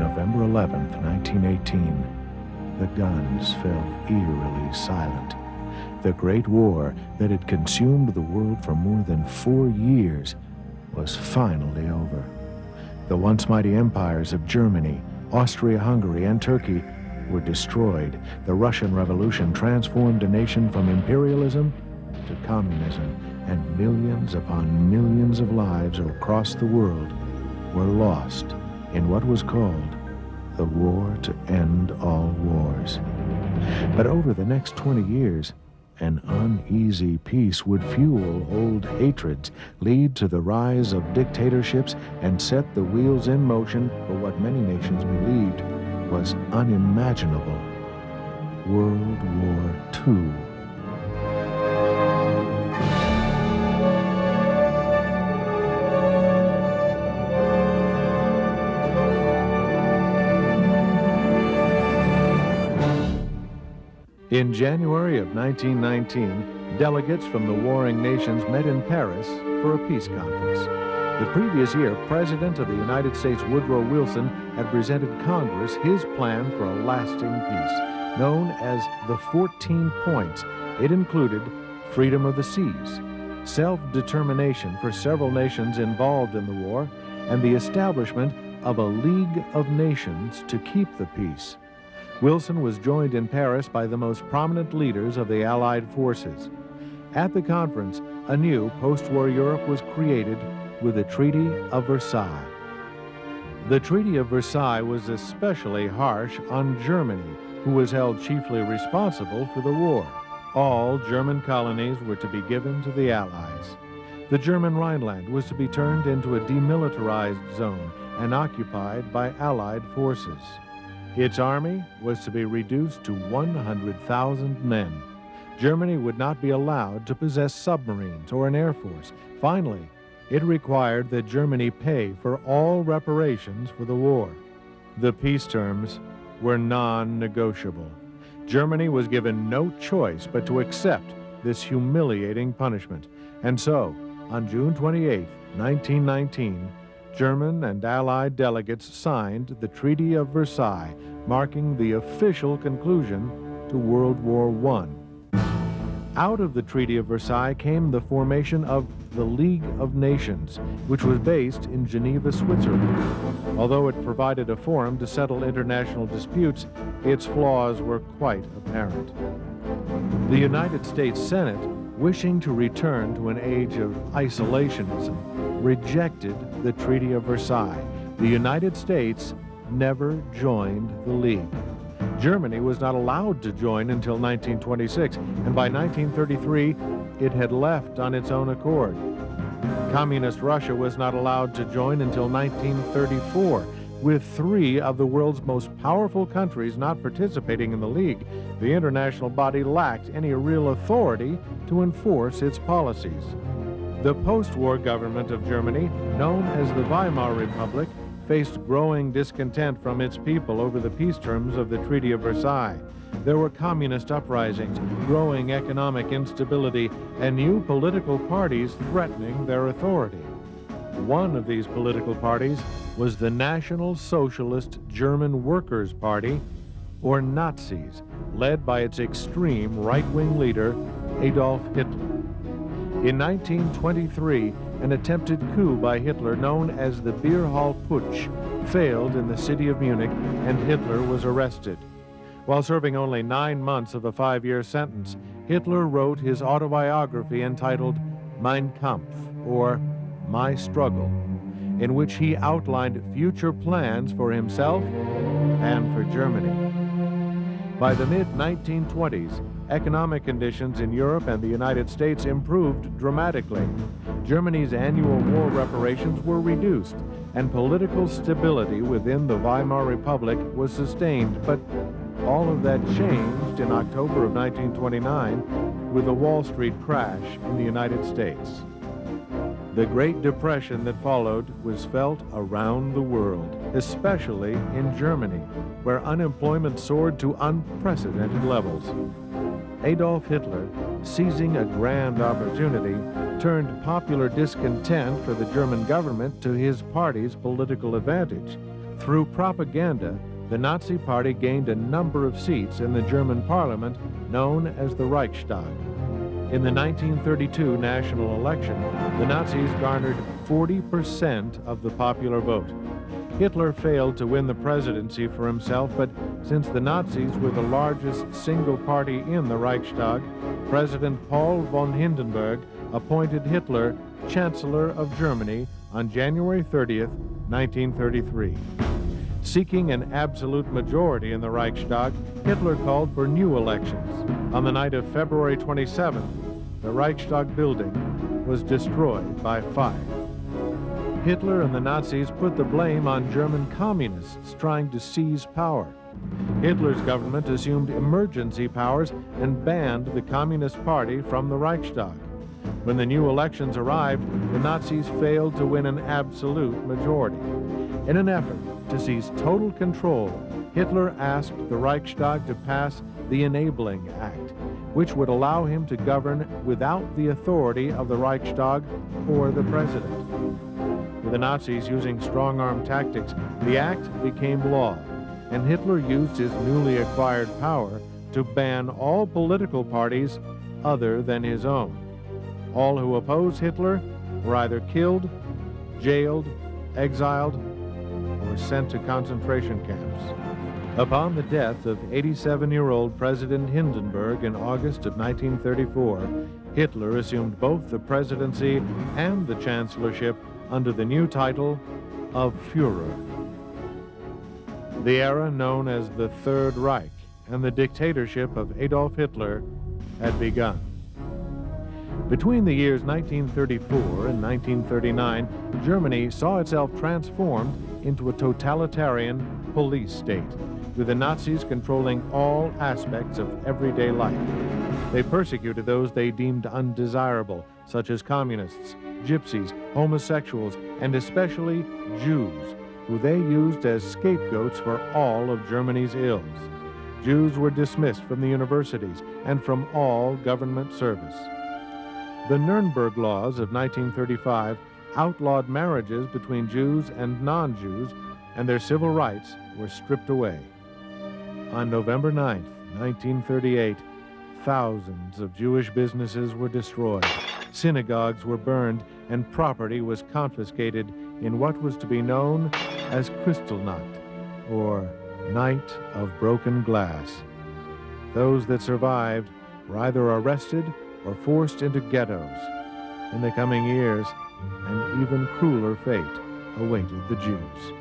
November 11th, 1918, the guns fell eerily silent. The Great War that had consumed the world for more than 4 years was finally over. The once mighty empires of Germany, Austria-Hungary, and Turkey were destroyed. The Russian Revolution transformed a nation from imperialism to communism, and millions upon millions of lives across the world were lost in what was called the War to End All Wars. But over the next 20 years, an uneasy peace would fuel old hatreds, lead to the rise of dictatorships, and set the wheels in motion for what many nations believed was unimaginable: World War II. In January of 1919, delegates from the warring nations met in Paris for a peace conference. The previous year, President of the United States Woodrow Wilson had presented Congress his plan for a lasting peace, known as the 14 Points. It included freedom of the seas, self-determination for several nations involved in the war, and the establishment of a League of Nations to keep the peace. Wilson was joined in Paris by the most prominent leaders of the Allied forces. At the conference, a new post-war Europe was created with the Treaty of Versailles. The Treaty of Versailles was especially harsh on Germany, who was held chiefly responsible for the war. All German colonies were to be given to the Allies. The German Rhineland was to be turned into a demilitarized zone and occupied by Allied forces. Its army was to be reduced to 100,000 men. Germany would not be allowed to possess submarines or an air force. Finally, it required that Germany pay for all reparations for the war. The peace terms were non-negotiable. Germany was given no choice but to accept this humiliating punishment. And so, on June 28, 1919, German and Allied delegates signed the Treaty of Versailles, marking the official conclusion to World War I. Out of the Treaty of Versailles came the formation of the League of Nations, which was based in Geneva, Switzerland. Although it provided a forum to settle international disputes, its flaws were quite apparent. The United States Senate, wishing to return to an age of isolationism, rejected the Treaty of Versailles. The United States never joined the League. Germany was not allowed to join until 1926, and by 1933, it had left on its own accord. Communist Russia was not allowed to join until 1934. With 3 of the world's most powerful countries not participating in the League, the international body lacked any real authority to enforce its policies. The post-war government of Germany, known as the Weimar Republic, faced growing discontent from its people over the peace terms of the Treaty of Versailles. There were communist uprisings, growing economic instability, and new political parties threatening their authority. One of these political parties was the National Socialist German Workers' Party, or Nazis, led by its extreme right-wing leader, Adolf Hitler. In 1923, an attempted coup by Hitler known as the Beer Hall Putsch failed in the city of Munich, and Hitler was arrested. While serving only 9 months of a 5-year sentence, Hitler wrote his autobiography entitled Mein Kampf, or My Struggle, in which he outlined future plans for himself and for Germany. By the mid-1920s, economic conditions in Europe and the United States improved dramatically. Germany's annual war reparations were reduced, and political stability within the Weimar Republic was sustained. But all of that changed in October of 1929 with the Wall Street crash in the United States. The Great Depression that followed was felt around the world, especially in Germany, where unemployment soared to unprecedented levels. Adolf Hitler, seizing a grand opportunity, turned popular discontent for the German government to his party's political advantage. Through propaganda, the Nazi Party gained a number of seats in the German parliament known as the Reichstag. In the 1932 national election, the Nazis garnered 40% of the popular vote. Hitler failed to win the presidency for himself, but since the Nazis were the largest single party in the Reichstag, President Paul von Hindenburg appointed Hitler Chancellor of Germany on January 30th, 1933. Seeking an absolute majority in the Reichstag, Hitler called for new elections. On the night of February 27th, the Reichstag building was destroyed by fire. Hitler and the Nazis put the blame on German communists trying to seize power. Hitler's government assumed emergency powers and banned the Communist Party from the Reichstag. When the new elections arrived, the Nazis failed to win an absolute majority. In an effort to seize total control, Hitler asked the Reichstag to pass the Enabling Act, which would allow him to govern without the authority of the Reichstag or the president. With the Nazis using strong-arm tactics, the act became law, and Hitler used his newly acquired power to ban all political parties other than his own. All who opposed Hitler were either killed, jailed, exiled, or sent to concentration camps. Upon the death of 87-year-old President Hindenburg in August of 1934, Hitler assumed both the presidency and the chancellorship under the new title of Führer. The era known as the Third Reich and the dictatorship of Adolf Hitler had begun. Between the years 1934 and 1939, Germany saw itself transformed into a totalitarian police state, with the Nazis controlling all aspects of everyday life. They persecuted those they deemed undesirable, such as communists, gypsies, homosexuals, and especially Jews, who they used as scapegoats for all of Germany's ills. Jews were dismissed from the universities and from all government service. The Nuremberg Laws of 1935 outlawed marriages between Jews and non-Jews, and their civil rights were stripped away. On November 9, 1938, thousands of Jewish businesses were destroyed, synagogues were burned, and property was confiscated in what was to be known as Kristallnacht, or Night of Broken Glass. Those that survived were either arrested or forced into ghettos. In the coming years, an even crueler fate awaited the Jews.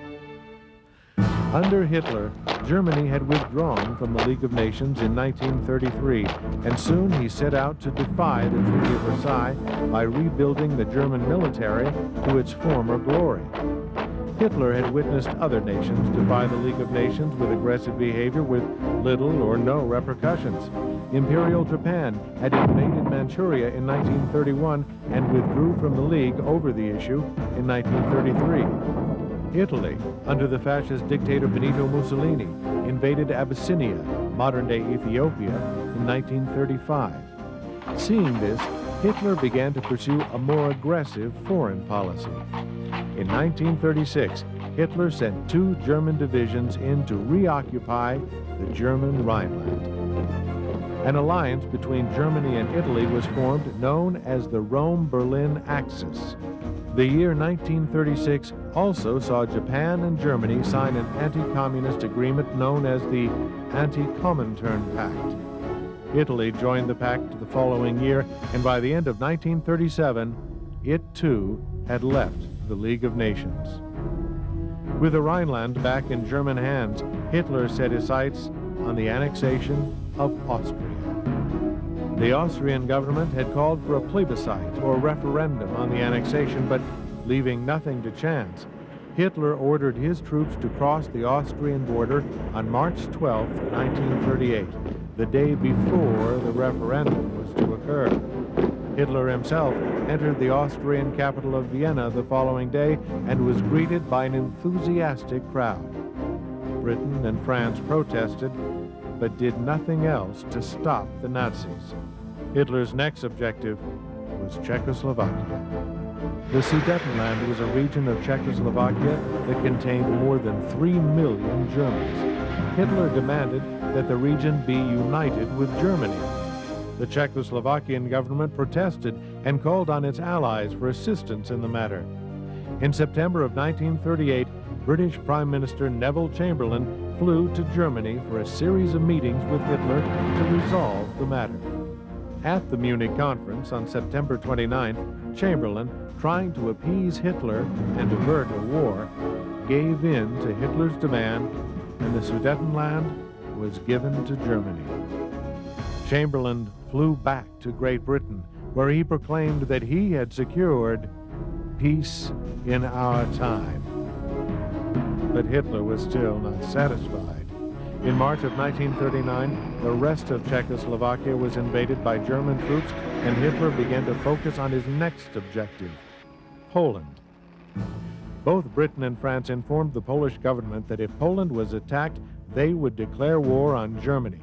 Under Hitler, Germany had withdrawn from the League of Nations in 1933, and soon he set out to defy the Treaty of Versailles by rebuilding the German military to its former glory. Hitler had witnessed other nations defy the League of Nations with aggressive behavior with little or no repercussions. Imperial Japan had invaded Manchuria in 1931 and withdrew from the League over the issue in 1933. Italy, under the fascist dictator Benito Mussolini, invaded Abyssinia, modern-day Ethiopia, in 1935. Seeing this, Hitler began to pursue a more aggressive foreign policy. In 1936, Hitler sent 2 German divisions in to reoccupy the German Rhineland. An alliance between Germany and Italy was formed, known as the Rome-Berlin Axis. The year 1936 also saw Japan and Germany sign an anti-communist agreement known as the Anti-Comintern Pact. Italy joined the pact the following year, and by the end of 1937, it too had left the League of Nations. With the Rhineland back in German hands, Hitler set his sights on the annexation of Austria. The Austrian government had called for a plebiscite or referendum on the annexation, but leaving nothing to chance, Hitler ordered his troops to cross the Austrian border on March 12, 1938, the day before the referendum was to occur. Hitler himself entered the Austrian capital of Vienna the following day and was greeted by an enthusiastic crowd. Britain and France protested, but did nothing else to stop the Nazis. Hitler's next objective was Czechoslovakia. The Sudetenland was a region of Czechoslovakia that contained more than 3 million Germans. Hitler demanded that the region be united with Germany. The Czechoslovakian government protested and called on its allies for assistance in the matter. In September of 1938, British Prime Minister Neville Chamberlain flew to Germany for a series of meetings with Hitler to resolve the matter. At the Munich conference on September 29th, Chamberlain, trying to appease Hitler and avert a war, gave in to Hitler's demand, and the Sudetenland was given to Germany. Chamberlain flew back to Great Britain, where he proclaimed that he had secured peace in our time. But Hitler was still not satisfied. In March of 1939, the rest of Czechoslovakia was invaded by German troops, and Hitler began to focus on his next objective, Poland. Both Britain and France informed the Polish government that if Poland was attacked, they would declare war on Germany.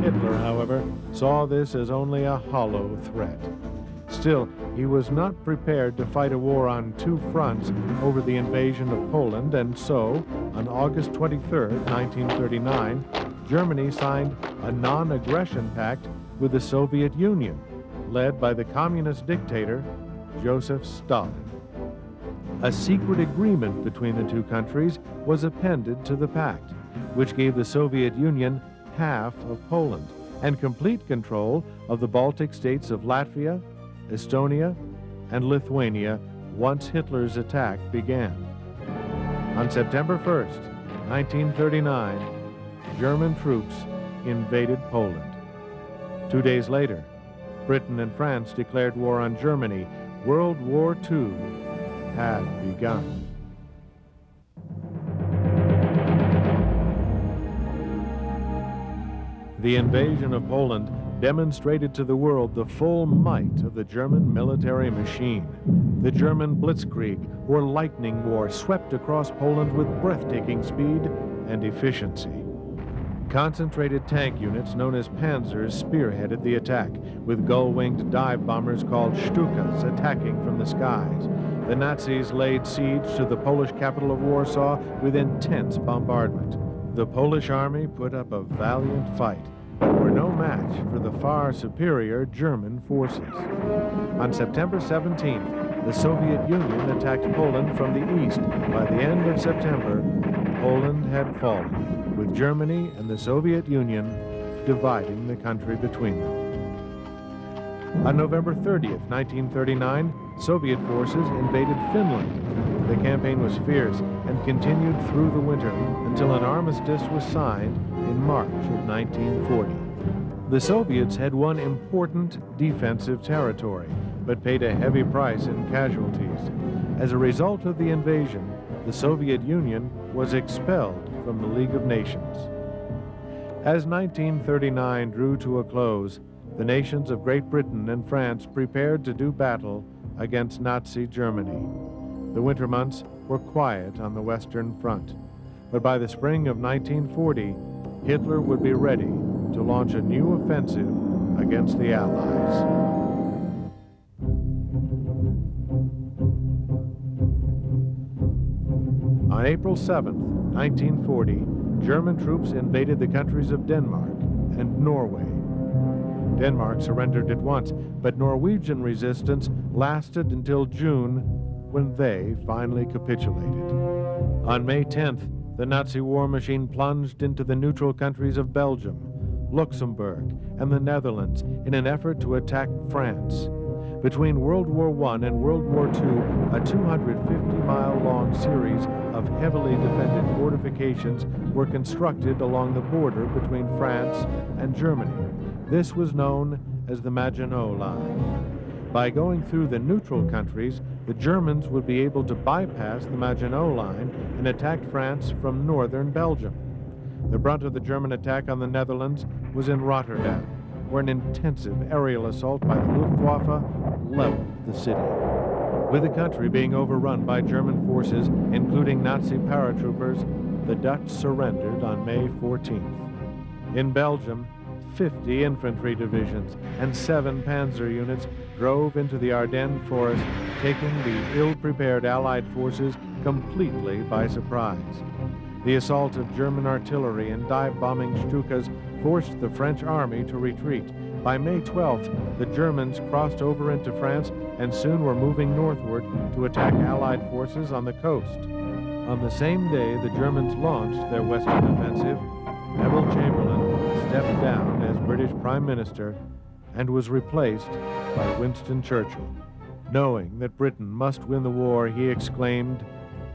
Hitler, however, saw this as only a hollow threat. Still, he was not prepared to fight a war on two fronts over the invasion of Poland, and so, on August 23, 1939, Germany signed a non-aggression pact with the Soviet Union, led by the communist dictator Joseph Stalin. A secret agreement between the two countries was appended to the pact, which gave the Soviet Union half of Poland and complete control of the Baltic states of Latvia, Estonia, and Lithuania once Hitler's attack began. On September 1st, 1939, German troops invaded Poland. 2 days later, Britain and France declared war on Germany. World War II had begun. The invasion of Poland demonstrated to the world the full might of the German military machine. The German Blitzkrieg, or lightning war, swept across Poland with breathtaking speed and efficiency. Concentrated tank units known as panzers spearheaded the attack, with gull-winged dive bombers called Stukas attacking from the skies. The Nazis laid siege to the Polish capital of Warsaw with intense bombardment. The Polish army put up a valiant fight, but were no match for the far superior German forces. On September 17th, the Soviet Union attacked Poland from the east. By the end of September, Poland had fallen, with Germany and the Soviet Union dividing the country between them. On November 30th, 1939, Soviet forces invaded Finland. The campaign was fierce and continued through the winter until an armistice was signed in March of 1940. The Soviets had won important defensive territory, but paid a heavy price in casualties. As a result of the invasion, the Soviet Union was expelled from the League of Nations. As 1939 drew to a close, the nations of Great Britain and France prepared to do battle against Nazi Germany. The winter months were quiet on the Western Front, but by the spring of 1940, Hitler would be ready to launch a new offensive against the Allies. On April 7th, 1940, German troops invaded the countries of Denmark and Norway. Denmark surrendered at once, but Norwegian resistance lasted until June, when they finally capitulated. On May 10th, the Nazi war machine plunged into the neutral countries of Belgium, Luxembourg, and the Netherlands in an effort to attack France. Between World War I and World War II, a 250-mile-long series of heavily defended fortifications were constructed along the border between France and Germany. This was known as the Maginot Line. By going through the neutral countries, the Germans would be able to bypass the Maginot Line and attack France from northern Belgium. The brunt of the German attack on the Netherlands was in Rotterdam, where an intensive aerial assault by the Luftwaffe leveled the city. With the country being overrun by German forces, including Nazi paratroopers, the Dutch surrendered on May 14th. In Belgium, 50 infantry divisions and 7 panzer units drove into the Ardennes forest, taking the ill-prepared Allied forces completely by surprise. The assault of German artillery and dive-bombing Stukas forced the French army to retreat. By May 12th, the Germans crossed over into France and soon were moving northward to attack Allied forces on the coast. On the same day the Germans launched their western offensive, Neville Chamberlain stepped down as British Prime Minister and was replaced by Winston Churchill. Knowing that Britain must win the war, he exclaimed,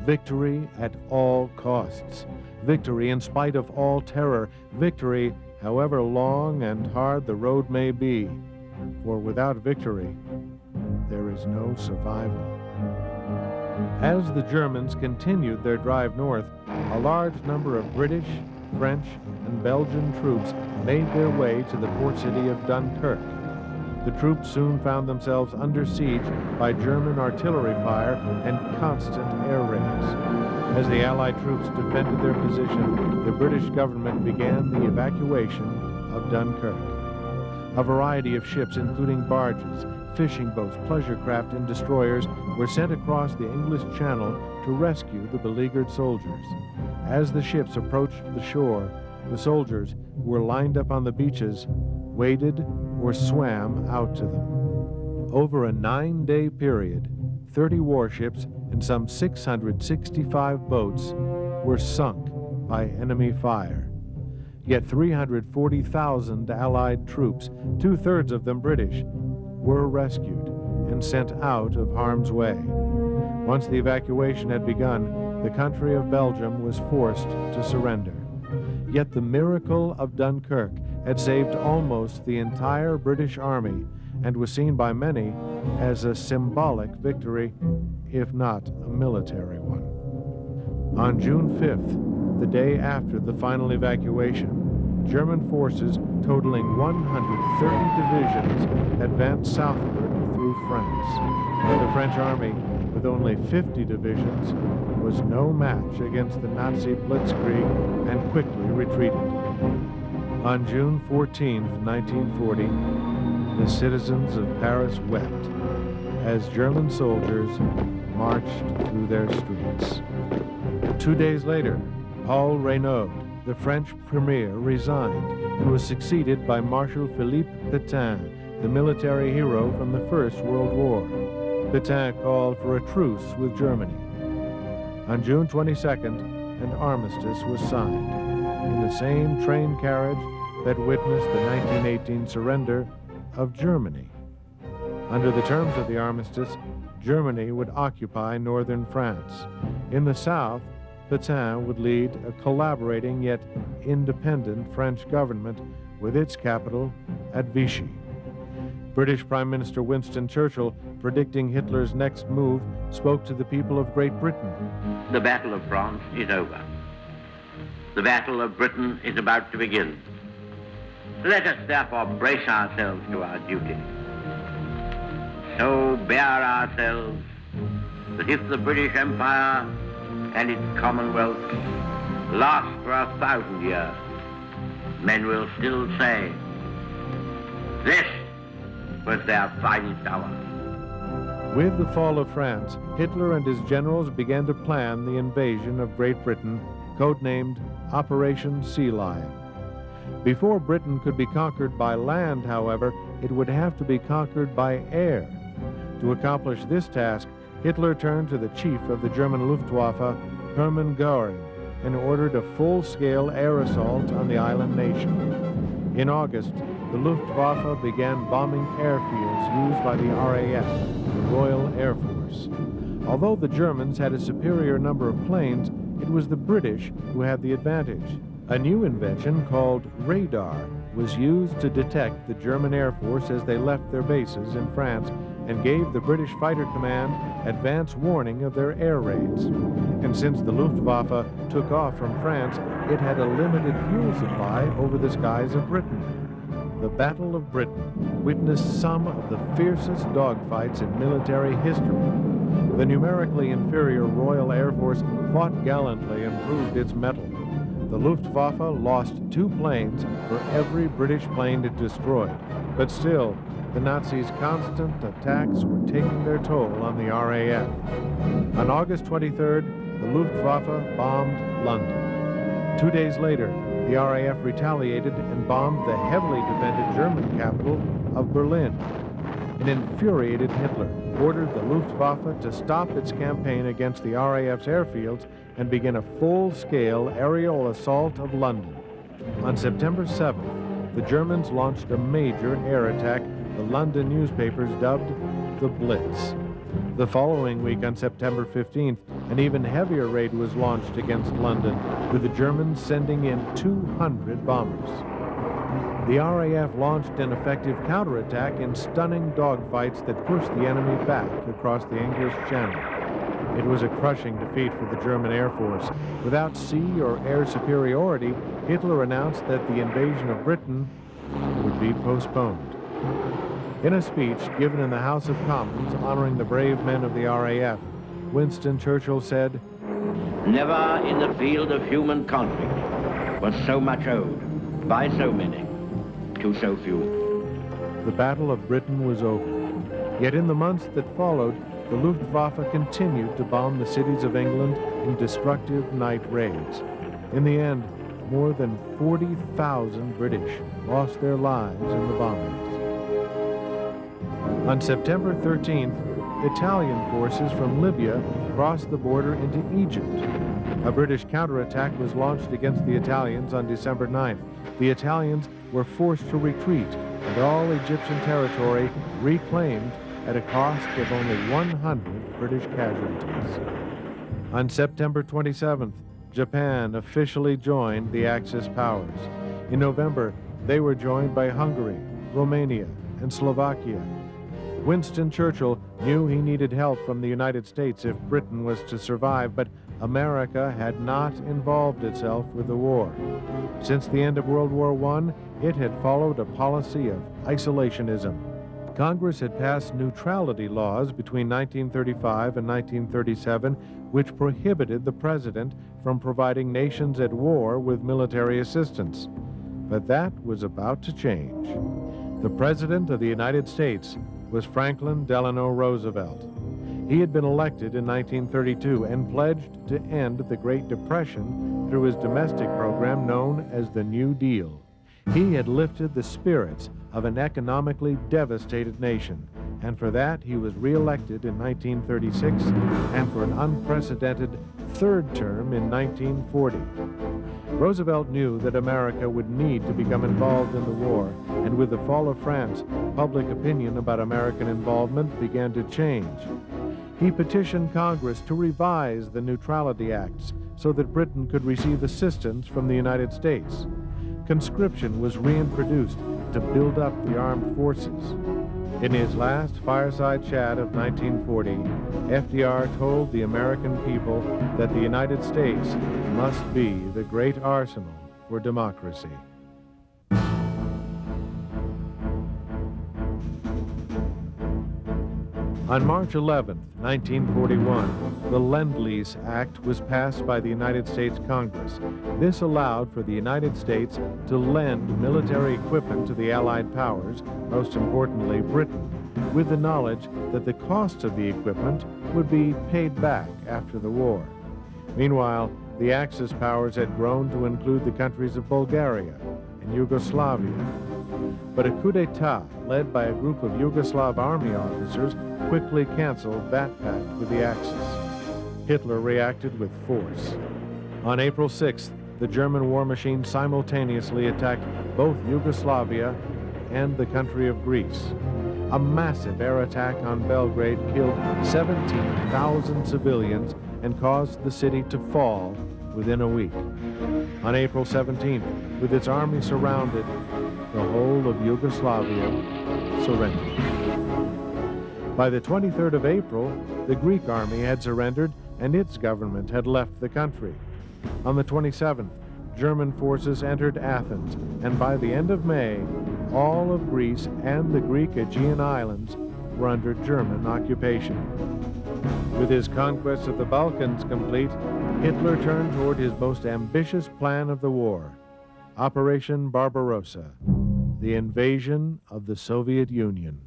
"Victory at all costs. Victory in spite of all terror. Victory however long and hard the road may be. For without victory, there is no survival." As the Germans continued their drive north, a large number of British, French, and Belgian troops made their way to the port city of Dunkirk. The troops soon found themselves under siege by German artillery fire and constant air raids. As the Allied troops defended their position, the British government began the evacuation of Dunkirk. A variety of ships, including barges, fishing boats, pleasure craft, and destroyers, were sent across the English Channel to rescue the beleaguered soldiers. As the ships approached the shore, the soldiers, who were lined up on the beaches, waded or swam out to them. Over a 9-day period, 30 warships and some 665 boats were sunk by enemy fire. Yet 340,000 Allied troops, 2/3 of them British, were rescued and sent out of harm's way. Once the evacuation had begun, the country of Belgium was forced to surrender. Yet the miracle of Dunkirk had saved almost the entire British army and was seen by many as a symbolic victory, if not a military one. On June 5th, the day after the final evacuation, German forces totaling 130 divisions advanced southward through France. The French army, with only 50 divisions, was no match against the Nazi blitzkrieg and quickly retreated. On June 14, 1940, the citizens of Paris wept as German soldiers marched through their streets. 2 days later, Paul Reynaud, the French premier, resigned and was succeeded by Marshal Philippe Pétain, the military hero from the First World War. Pétain called for a truce with Germany. On June 22nd, an armistice was signed in the same train carriage that witnessed the 1918 surrender of Germany. Under the terms of the armistice, Germany would occupy northern France. In the south, Pétain would lead a collaborating yet independent French government with its capital at Vichy. British Prime Minister Winston Churchill, predicting Hitler's next move, spoke to the people of Great Britain. The Battle of France is over. The Battle of Britain is about to begin. Let us therefore brace ourselves to our duty. So bear ourselves that if the British Empire and its Commonwealth last for 1,000 years, men will still say, this was their finest hour. With the fall of France, Hitler and his generals began to plan the invasion of Great Britain, codenamed Operation Sea Lion. Before Britain could be conquered by land, however, it would have to be conquered by air. To accomplish this task, Hitler turned to the chief of the German Luftwaffe, Hermann Göring, and ordered a full-scale air assault on the island nation. In August, the Luftwaffe began bombing airfields used by the RAF, the Royal Air Force. Although the Germans had a superior number of planes, it was the British who had the advantage. A new invention called radar was used to detect the German Air Force as they left their bases in France and gave the British Fighter Command advance warning of their air raids. And since the Luftwaffe took off from France, it had a limited fuel supply over the skies of Britain. The Battle of Britain witnessed some of the fiercest dogfights in military history. The numerically inferior Royal Air Force fought gallantly and proved its mettle. the Luftwaffe lost 2 planes for every British plane it destroyed. But still, the Nazis' constant attacks were taking their toll on the RAF. On August 23rd, the Luftwaffe bombed London. 2 days later, the RAF retaliated and bombed the heavily defended German capital of Berlin. An infuriated Hitler ordered the Luftwaffe to stop its campaign against the RAF's airfields and begin a full-scale aerial assault of London. On September 7th, the Germans launched a major air attack the London newspapers dubbed the Blitz. The following week, on September 15th, an even heavier raid was launched against London, with the Germans sending in 200 bombers. The RAF launched an effective counterattack in stunning dogfights that pushed the enemy back across the English Channel. It was a crushing defeat for the German Air Force. Without sea or air superiority, Hitler announced that the invasion of Britain would be postponed. In a speech given in the House of Commons honoring the brave men of the RAF, Winston Churchill said, "Never in the field of human conflict was so much owed by so many to so few." The Battle of Britain was over. Yet in the months that followed, the Luftwaffe continued to bomb the cities of England in destructive night raids. In the end, more than 40,000 British lost their lives in the bombings. On September 13th, Italian forces from Libya crossed the border into Egypt. A British counterattack was launched against the Italians on December 9th. The Italians were forced to retreat, and all Egyptian territory reclaimed at a cost of only 100 British casualties. On September 27th, Japan officially joined the Axis powers. In November, they were joined by Hungary, Romania, and Slovakia. Winston Churchill knew he needed help from the United States if Britain was to survive, but America had not involved itself with the war. Since the end of World War I, it had followed a policy of isolationism. Congress had passed neutrality laws between 1935 and 1937, which prohibited the president from providing nations at war with military assistance. But that was about to change. The President of the United States was Franklin Delano Roosevelt. He had been elected in 1932 and pledged to end the Great Depression through his domestic program known as the New Deal. He had lifted the spirits of an economically devastated nation, and for that he was reelected in 1936 and for an unprecedented third term in 1940. Roosevelt knew that America would need to become involved in the war, and with the fall of France, public opinion about American involvement began to change. He petitioned Congress to revise the Neutrality Acts so that Britain could receive assistance from the United States. Conscription was reintroduced to build up the armed forces. In his last fireside chat of 1940, FDR told the American people that the United States must be the great arsenal for democracy. On March 11, 1941, the Lend-Lease Act was passed by the United States Congress. This allowed for the United States to lend military equipment to the Allied powers, most importantly Britain, with the knowledge that the cost of the equipment would be paid back after the war. Meanwhile, the Axis powers had grown to include the countries of Bulgaria and Yugoslavia. But a coup d'etat led by a group of Yugoslav army officers quickly canceled that pact with the Axis. Hitler reacted with force. On April 6th, the German war machine simultaneously attacked both Yugoslavia and the country of Greece. A massive air attack on Belgrade killed 17,000 civilians and caused the city to fall within a week. On April 17th, with its army surrounded, the whole of Yugoslavia surrendered. By the 23rd of April, the Greek army had surrendered and its government had left the country. On the 27th, German forces entered Athens, and by the end of May, all of Greece and the Greek Aegean Islands were under German occupation. With his conquest of the Balkans complete, Hitler turned toward his most ambitious plan of the war, Operation Barbarossa, the invasion of the Soviet Union.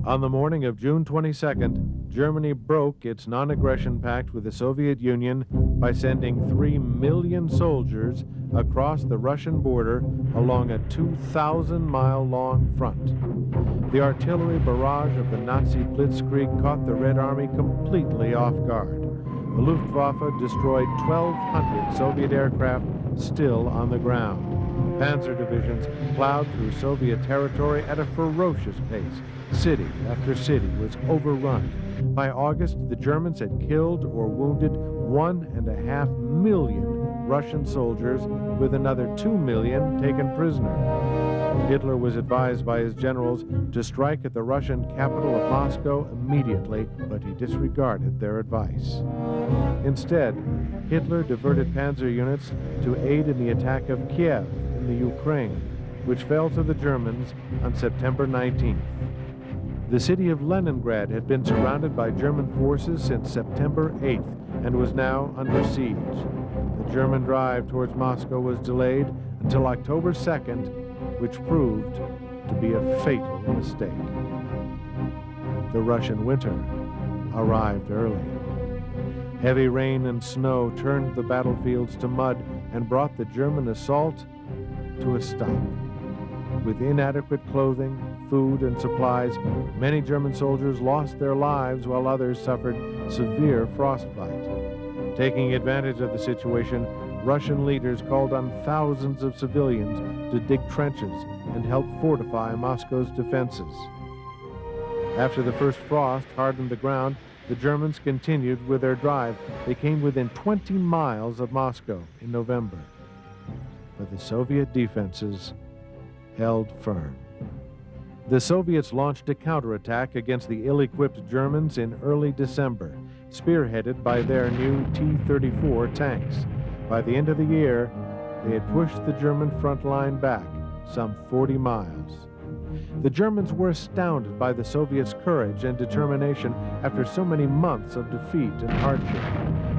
On the morning of June 22nd, Germany broke its non-aggression pact with the Soviet Union by sending 3 million soldiers across the Russian border along a 2,000-mile-long front. The artillery barrage of the Nazi blitzkrieg caught the Red Army completely off guard. The Luftwaffe destroyed 1,200 Soviet aircraft still on the ground. Panzer divisions plowed through Soviet territory at a ferocious pace. City after city was overrun. By August, the Germans had killed or wounded 1.5 million Russian soldiers, with another 2 million taken prisoner. Hitler was advised by his generals to strike at the Russian capital of Moscow immediately, but he disregarded their advice. Instead, Hitler diverted panzer units to aid in the attack of Kiev in the Ukraine, which fell to the Germans on September 19th. The city of Leningrad had been surrounded by German forces since September 8th and was now under siege. The German drive towards Moscow was delayed until October 2nd, which proved to be a fatal mistake. The Russian winter arrived early. Heavy rain and snow turned the battlefields to mud and brought the German assault to a stop. With inadequate clothing, food, and supplies, many German soldiers lost their lives while others suffered severe frostbite. Taking advantage of the situation, Russian leaders called on thousands of civilians to dig trenches and help fortify Moscow's defenses. After the first frost hardened the ground, the Germans continued with their drive. They came within 20 miles of Moscow in November. But the Soviet defenses held firm. The Soviets launched a counterattack against the ill-equipped Germans in early December, spearheaded by their new T-34 tanks. By the end of the year, they had pushed the German front line back some 40 miles. The Germans were astounded by the Soviets' courage and determination after so many months of defeat and hardship.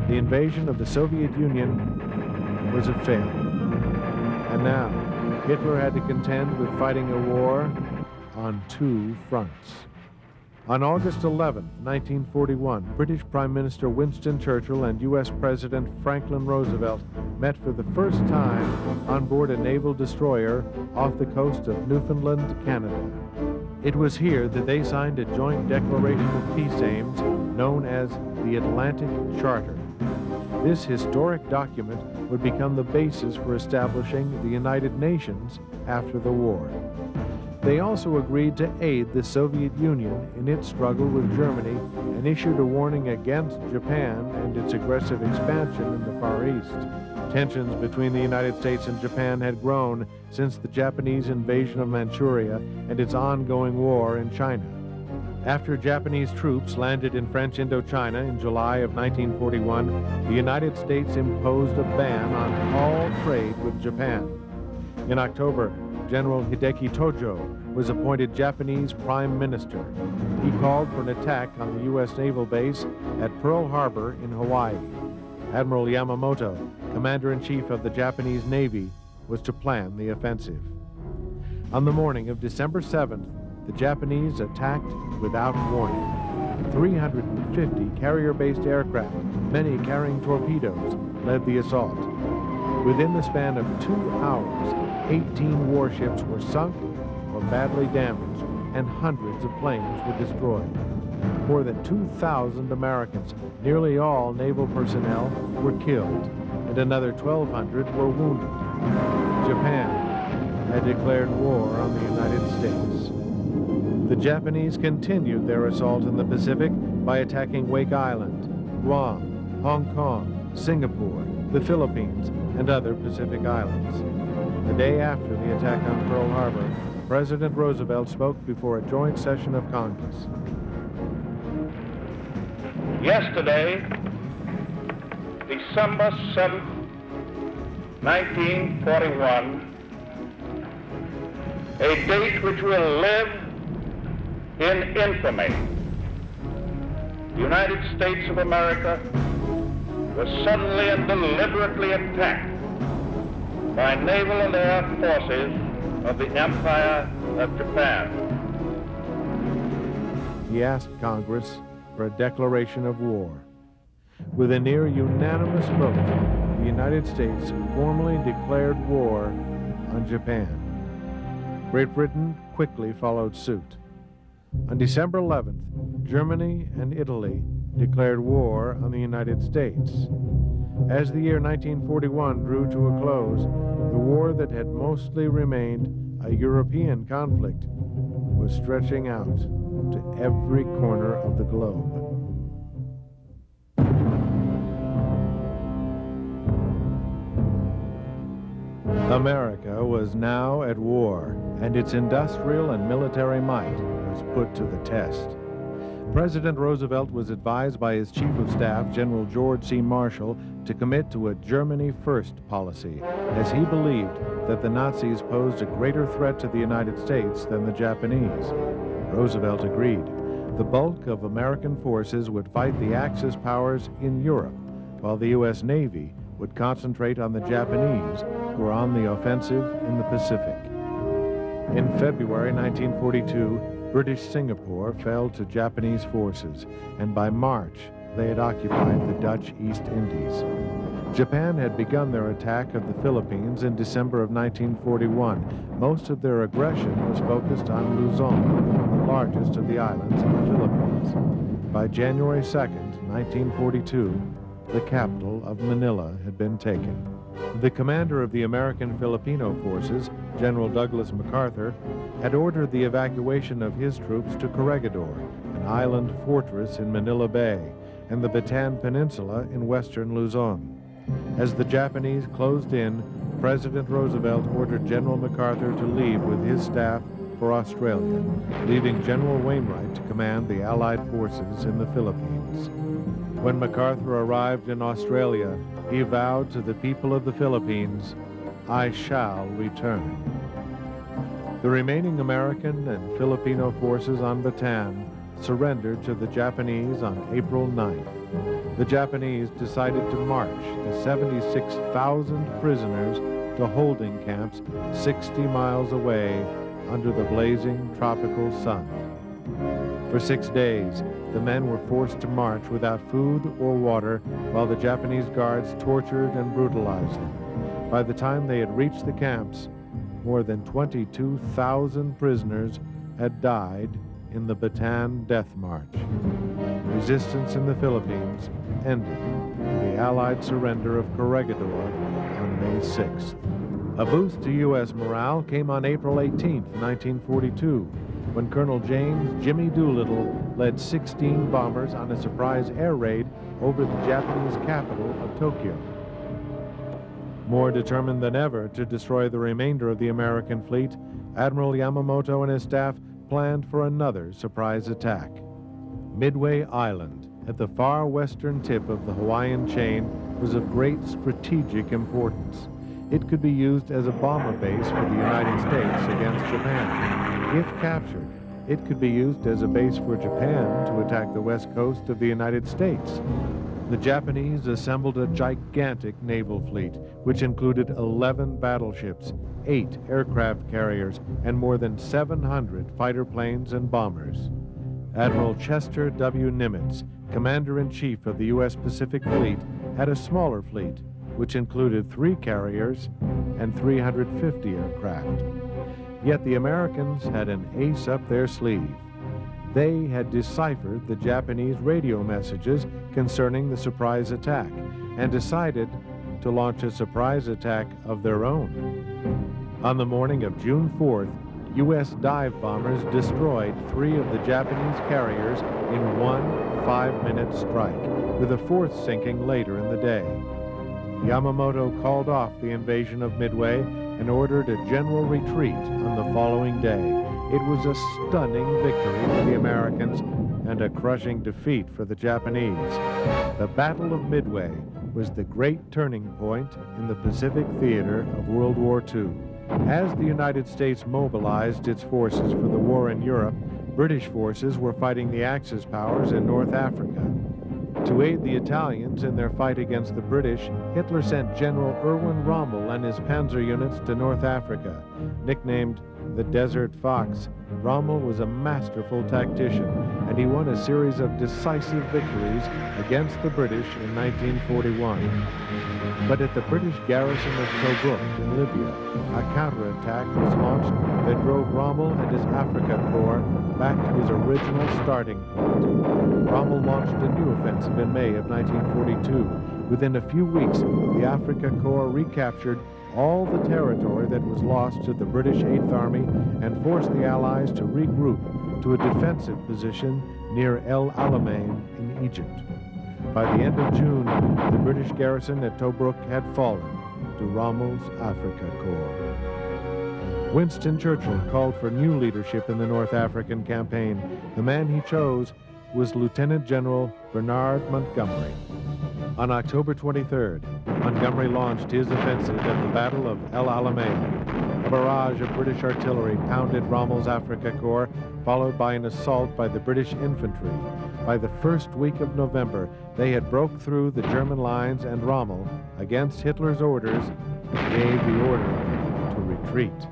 The invasion of the Soviet Union was a failure. And now, Hitler had to contend with fighting a war on two fronts. On August 11, 1941, British Prime Minister Winston Churchill and U.S. President Franklin Roosevelt met for the first time on board a naval destroyer off the coast of Newfoundland, Canada. It was here that they signed a joint declaration of peace aims known as the Atlantic Charter. This historic document would become the basis for establishing the United Nations after the war. They also agreed to aid the Soviet Union in its struggle with Germany and issued a warning against Japan and its aggressive expansion in the Far East. Tensions between the United States and Japan had grown since the Japanese invasion of Manchuria and its ongoing war in China. After Japanese troops landed in French Indochina in July of 1941, the United States imposed a ban on all trade with Japan. In October, General Hideki Tojo was appointed Japanese Prime Minister. He called for an attack on the U.S. naval base at Pearl Harbor in Hawaii. Admiral Yamamoto, Commander-in-Chief of the Japanese Navy, was to plan the offensive. On the morning of December 7th, the Japanese attacked without warning. 350 carrier-based aircraft, many carrying torpedoes, led the assault. Within the span of 2 hours, 18 warships were sunk or badly damaged, and hundreds of planes were destroyed. More than 2,000 Americans, nearly all naval personnel, were killed, and another 1,200 were wounded. Japan had declared war on the United States. The Japanese continued their assault in the Pacific by attacking Wake Island, Guam, Hong Kong, Singapore, the Philippines, and other Pacific islands. The day after the attack on Pearl Harbor, President Roosevelt spoke before a joint session of Congress. Yesterday, December 7th, 1941, a date which will live in infamy. The United States of America was suddenly and deliberately attacked by naval and air forces of the Empire of Japan. He asked Congress for a declaration of war. With a near unanimous vote, the United States formally declared war on Japan. Great Britain quickly followed suit. On December 11th, Germany and Italy declared war on the United States. As the year 1941 drew to a close, the war that had mostly remained a European conflict was stretching out to every corner of the globe. America was now at war, and its industrial and military might was put to the test. President Roosevelt was advised by his Chief of Staff, General George C. Marshall, to commit to a Germany First policy, as he believed that the Nazis posed a greater threat to the United States than the Japanese. Roosevelt agreed. The bulk of American forces would fight the Axis powers in Europe, while the U.S. Navy would concentrate on the Japanese, who were on the offensive in the Pacific. In February 1942, British Singapore fell to Japanese forces, and by March, they had occupied the Dutch East Indies. Japan had begun their attack of the Philippines in December of 1941. Most of their aggression was focused on Luzon, the largest of the islands in the Philippines. By January 2nd, 1942, the capital of Manila had been taken. The commander of the American Filipino forces, General Douglas MacArthur, had ordered the evacuation of his troops to Corregidor, an island fortress in Manila Bay, and the Bataan Peninsula in western Luzon. As the Japanese closed in, President Roosevelt ordered General MacArthur to leave with his staff for Australia, leaving General Wainwright to command the Allied forces in the Philippines. When MacArthur arrived in Australia, he vowed to the people of the Philippines, "I shall return." The remaining American and Filipino forces on Bataan surrendered to the Japanese on April 9th. The Japanese decided to march the 76,000 prisoners to holding camps 60 miles away under the blazing tropical sun. For 6 days, the men were forced to march without food or water while the Japanese guards tortured and brutalized them. By the time they had reached the camps, more than 22,000 prisoners had died in the Bataan Death March. Resistance in the Philippines ended with the Allied surrender of Corregidor on May 6th. A boost to U.S. morale came on April 18, 1942, when Colonel James Jimmy Doolittle led 16 bombers on a surprise air raid over the Japanese capital of Tokyo. More determined than ever to destroy the remainder of the American fleet, Admiral Yamamoto and his staff planned for another surprise attack. Midway Island, at the far western tip of the Hawaiian chain, was of great strategic importance. It could be used as a bomber base for the United States against Japan. If captured, it could be used as a base for Japan to attack the west coast of the United States. The Japanese assembled a gigantic naval fleet, which included 11 battleships, 8 aircraft carriers, and more than 700 fighter planes and bombers. Admiral Chester W. Nimitz, Commander-in-Chief of the U.S. Pacific Fleet, had a smaller fleet, which included 3 carriers and 350 aircraft. Yet the Americans had an ace up their sleeve. They had deciphered the Japanese radio messages concerning the surprise attack and decided to launch a surprise attack of their own. On the morning of June 4th, U.S. dive bombers destroyed 3 of the Japanese carriers in one 5-minute strike, with a 4th sinking later in the day. Yamamoto called off the invasion of Midway and ordered a general retreat on the following day. It was a stunning victory for the Americans and a crushing defeat for the Japanese. The Battle of Midway was the great turning point in the Pacific theater of World War II. As the United States mobilized its forces for the war in Europe, British forces were fighting the Axis powers in North Africa. To aid the Italians in their fight against the British, Hitler sent General Erwin Rommel and his panzer units to North Africa. Nicknamed the Desert Fox, Rommel was a masterful tactician, and he won a series of decisive victories against the British in 1941. But at the British garrison of Tobruk in Libya, a counterattack was launched that drove Rommel and his Africa Corps back to his original starting point. Rommel launched a new offensive in May of 1942. Within a few weeks, the Africa Corps recaptured all the territory that was lost to the British 8th Army and forced the Allies to regroup to a defensive position near El Alamein in Egypt. By the end of June, the British garrison at Tobruk had fallen to Rommel's Africa Corps. Winston Churchill called for new leadership in the North African campaign. The man he chose was Lieutenant General Bernard Montgomery. On October 23rd, Montgomery launched his offensive at the Battle of El Alamein. A barrage of British artillery pounded Rommel's Africa Corps, followed by an assault by the British infantry. By the first week of November, they had broke through the German lines, and Rommel, against Hitler's orders, gave the order to retreat.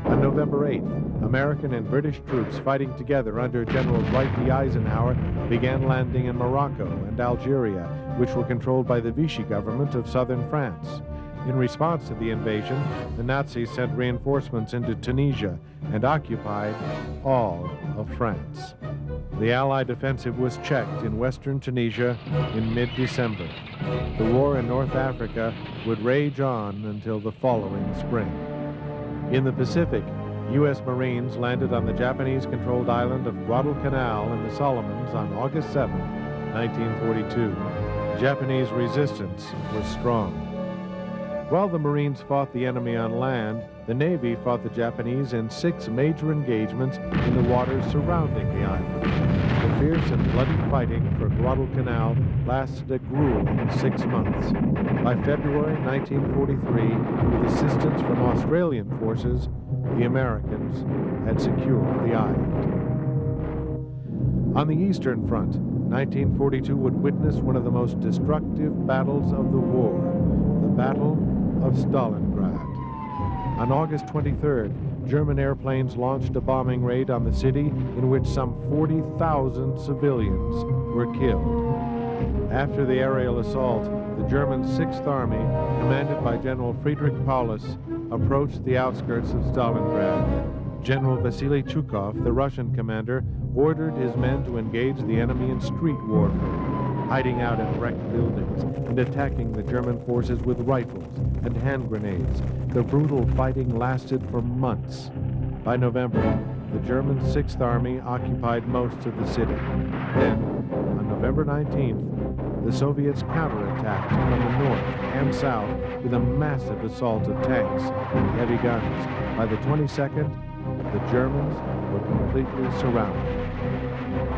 On November 8th, American and British troops fighting together under General Dwight D. Eisenhower began landing in Morocco and Algeria, which were controlled by the Vichy government of southern France. In response to the invasion, the Nazis sent reinforcements into Tunisia and occupied all of France. The Allied offensive was checked in western Tunisia in mid-December. The war in North Africa would rage on until the following spring. In the Pacific, U.S. Marines landed on the Japanese-controlled island of Guadalcanal in the Solomons on August 7, 1942. Japanese resistance was strong. While the Marines fought the enemy on land, the Navy fought the Japanese in 6 major engagements in the waters surrounding the island. The fierce and bloody fighting for Guadalcanal lasted a grueling 6 months. By February 1943, with assistance from Australian forces, the Americans had secured the island. On the Eastern Front, 1942 would witness one of the most destructive battles of the war, the Battle of Stalingrad. On August 23rd, German airplanes launched a bombing raid on the city in which some 40,000 civilians were killed. After the aerial assault, the German 6th Army, commanded by General Friedrich Paulus, approached the outskirts of Stalingrad. General Vasily Chukov, the Russian commander, ordered his men to engage the enemy in street warfare, hiding out in wrecked buildings and attacking the German forces with rifles and hand grenades. The brutal fighting lasted for months. By November, the German 6th Army occupied most of the city. Then, on November 19th, the Soviets counterattacked from the north and south with a massive assault of tanks and heavy guns. By the 22nd, the Germans were completely surrounded.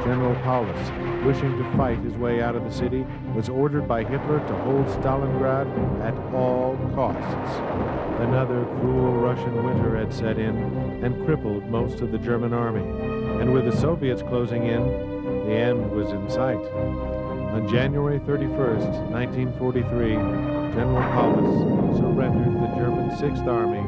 General Paulus, wishing to fight his way out of the city, was ordered by Hitler to hold Stalingrad at all costs. Another cruel Russian winter had set in and crippled most of the German army. And with the Soviets closing in, the end was in sight. On January 31st, 1943, General Paulus surrendered the German 6th Army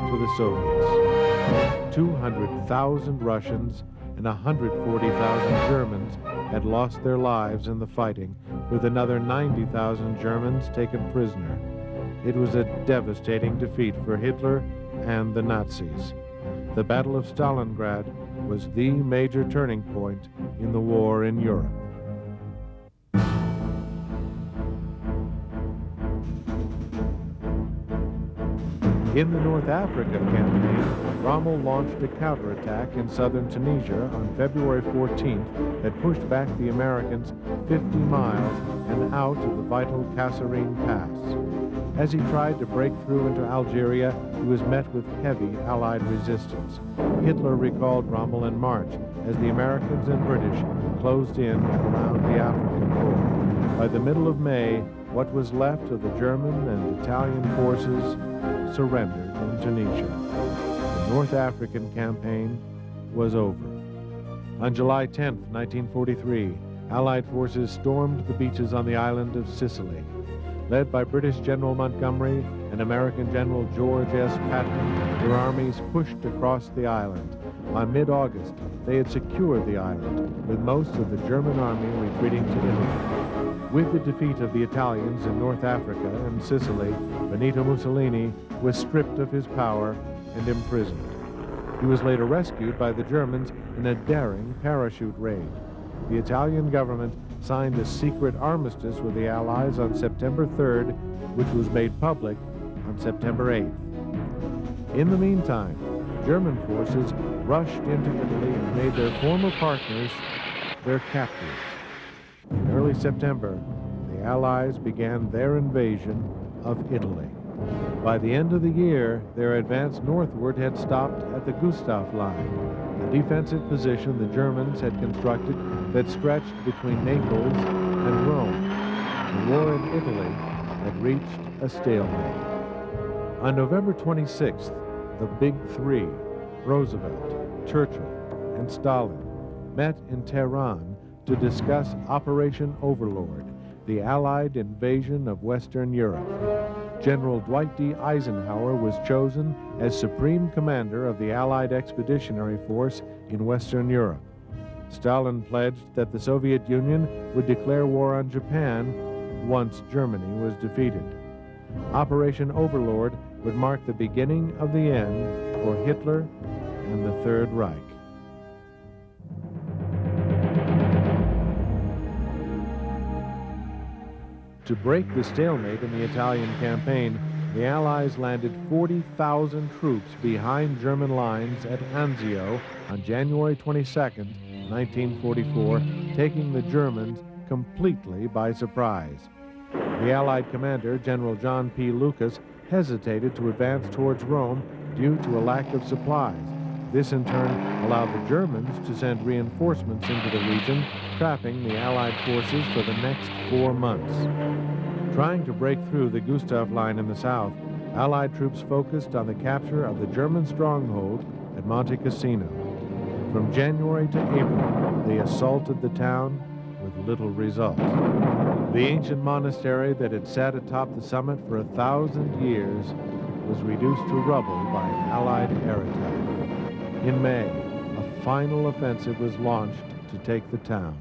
to the Soviets. 200,000 Russians and 140,000 Germans had lost their lives in the fighting, with another 90,000 Germans taken prisoner. It was a devastating defeat for Hitler and the Nazis. The Battle of Stalingrad was the major turning point in the war in Europe. In the North Africa campaign, Rommel launched a counterattack in southern Tunisia on February 14th that pushed back the Americans 50 miles and out of the vital Kasserine Pass. As he tried to break through into Algeria, he was met with heavy Allied resistance. Hitler recalled Rommel in March as the Americans and British closed in around the Africa Corps. By the middle of May, what was left of the German and Italian forces surrendered in Tunisia. The North African campaign was over. On July 10, 1943, Allied forces stormed the beaches on the island of Sicily. Led by British General Montgomery and American General George S. Patton, their armies pushed across the island. By mid-August, they had secured the island, with most of the German army retreating to Italy. With the defeat of the Italians in North Africa and Sicily, Benito Mussolini was stripped of his power and imprisoned. He was later rescued by the Germans in a daring parachute raid. The Italian government signed a secret armistice with the Allies on September 3rd, which was made public on September 8th. In the meantime, German forces rushed into Italy and made their former partners their captives. In early September, the Allies began their invasion of Italy. By the end of the year, their advance northward had stopped at the Gustav Line, a defensive position the Germans had constructed that stretched between Naples and Rome. The war in Italy had reached a stalemate. On November 26th, the Big Three, Roosevelt, Churchill, and Stalin, met in Tehran to discuss Operation Overlord, the Allied invasion of Western Europe. General Dwight D. Eisenhower was chosen as Supreme Commander of the Allied Expeditionary Force in Western Europe. Stalin pledged that the Soviet Union would declare war on Japan once Germany was defeated. Operation Overlord would mark the beginning of the end for Hitler and the Third Reich. To break the stalemate in the Italian campaign, the Allies landed 40,000 troops behind German lines at Anzio on January 22, 1944, taking the Germans completely by surprise. The Allied commander, General John P. Lucas, hesitated to advance towards Rome due to a lack of supplies. This, in turn, allowed the Germans to send reinforcements into the region, trapping the Allied forces for the next 4 months. Trying to break through the Gustav Line in the south, Allied troops focused on the capture of the German stronghold at Monte Cassino. From January to April, they assaulted the town with little result. The ancient monastery that had sat atop the summit for 1,000 years was reduced to rubble by an Allied air attack. In May, a final offensive was launched to take the town.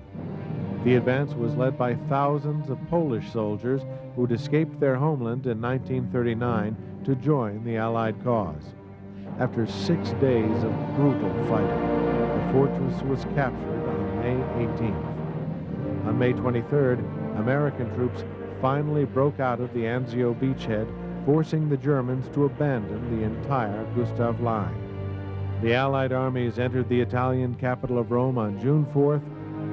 The advance was led by thousands of Polish soldiers who had escaped their homeland in 1939 to join the Allied cause. After 6 days of brutal fighting, the fortress was captured on May 18th. On May 23rd, American troops finally broke out of the Anzio beachhead, forcing the Germans to abandon the entire Gustav Line. The Allied armies entered the Italian capital of Rome on June 4th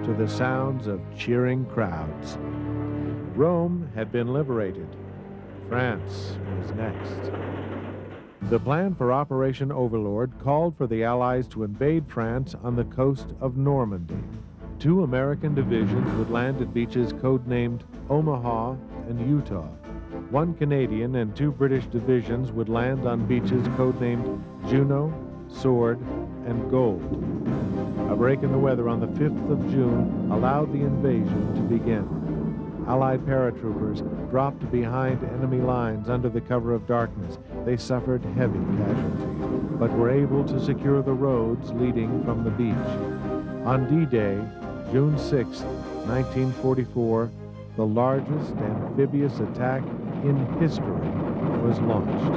to the sounds of cheering crowds. Rome had been liberated. France was next. The plan for Operation Overlord called for the Allies to invade France on the coast of Normandy. 2 American divisions would land at beaches codenamed Omaha and Utah. 1 Canadian and 2 British divisions would land on beaches codenamed Juno, Sword, and Gold. A break in the weather on the 5th of June allowed the invasion to begin. Allied paratroopers dropped behind enemy lines under the cover of darkness. They suffered heavy casualties, but were able to secure the roads leading from the beach. On D-Day, June 6, 1944, the largest amphibious attack in history was launched.